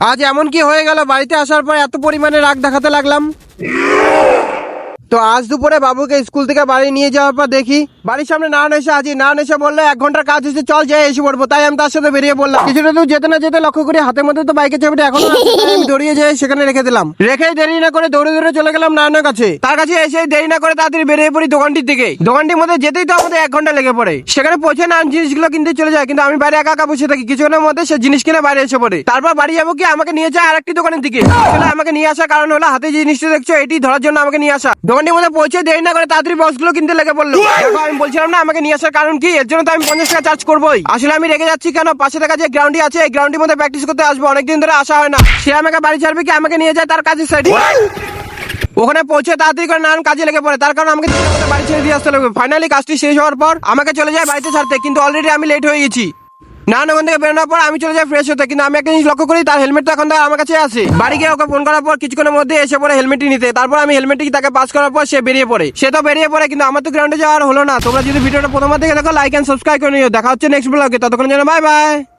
আজ এমন কি হয়ে গেল, বাড়িতে আসার পর এত পরিমাণে রাগ দেখাতে লাগলাম। তো আজ দুপুরে বাবুকে স্কুল থেকে বাড়ি নিয়ে যাওয়ার পর দেখি বাড়ির সামনে নারায়ণ এসে আছি। নারায়ণ এসে বললো 1 ঘন্টার কাজ হচ্ছে, চল যাই এসে পড়বো। তাই আমি তার সাথে বেরিয়ে বললাম। কিছুটা দূর যেতে না যেতে লক্ষ্য করি হাতের মধ্যে তো বাইকের চাবিটা এখনো আছে। তাই আমি দৌড়িয়ে যাই সেখানে রেখে দিলাম। রেখেই দেরি না করে দৌড়ে দৌড়ে চলে গেলাম নারায়ণের কাছে। তার কাছে এসে দেরি না করে তাড়াতাড়ি বেরিয়ে পড়ি দোকানটির দিকে। দোকানটির মধ্যে যেতেই তো আমাদের 1 ঘন্টা লেগে পড়ে। সেখানে পৌঁছে নারায়ণ জিনিসগুলো কিনতে চলে যায়, কিন্তু আমি বাইরে একা একা বসে থাকি। কিছুক্ষণের মধ্যে সে জিনিস কিনে বাইরে এসে পড়ে। তারপর বাড়ি যাবো কি আমাকে নিয়ে যায় আরেকটি দোকানের দিকে। আসলে আমাকে নিয়ে আসার কারণ হলো হাতে যে জিনিসটা দেখছো এটি ধরার জন্য আমাকে নিয়ে আসা। দোকানটির মধ্যে পৌঁছে দেরি না করে তাড়াতাড়ি বক্সগুলো কিনতে লেগে পড়লো। দেখো আমি বলছিলাম না আমাকে নিয়ে আসার কারণ কি, এর জন্য তো আমি 50 টাকা চার্জ করবোই। আসলে আমি রেগে যাচ্ছি কেন, পাশে থাকা যে গ্রাউন্ডটি আছে এই গ্রাউন্ডের মধ্যে প্র্যাকটিস করতে আসবো, অনেকদিন ধরে আসা হয় না। সে আমাকে বাড়ি ছাড়বে কি আমাকে নিয়ে যায় তার কাজের সাইডে। ওখানে পৌঁছে তাড়াতাড়ি করে নানান কাজে লেগে পড়ে, তার কারণ আমাকে বাড়ি ছেড়ে দিয়ে আসতে লাগবে। ফাইনালি কাজটি শেষ হওয়ার পর আমাকে চলে যায় বাড়িতে ছাড়তে, কিন্তু অলরেডি আমি লেট হয়ে গেছি। নানান ওখান থেকে বেরোনোর পর আমি চলে যাই ফ্রেশ হতে, কিন্তু আমি একটা জিনিস লক্ষ্য করি তার হেলমেট তো এখন আমার কাছে আছে। বাড়ি গিয়ে ওকে ফোন করার পর কিছুক্ষণের মধ্যে এসে পড়ে হেলমেটটি নিতে। তারপর আমি হেলমেটটি তাকে পাস করার পর সে বেরিয়ে পড়ে। সে তো বেরিয়ে পড়ে, কিন্তু আমার তো গ্রাউন্ডে যাওয়ার হলো না। তোমরা যদি ভিডিওটা প্রথমবার দেখে দেখো লাইক এন্ড সাবস্ক্রাইব করে নিও। দেখা হচ্ছে নেক্সট ব্লগে, ততক্ষণ জন্য বাই বাই।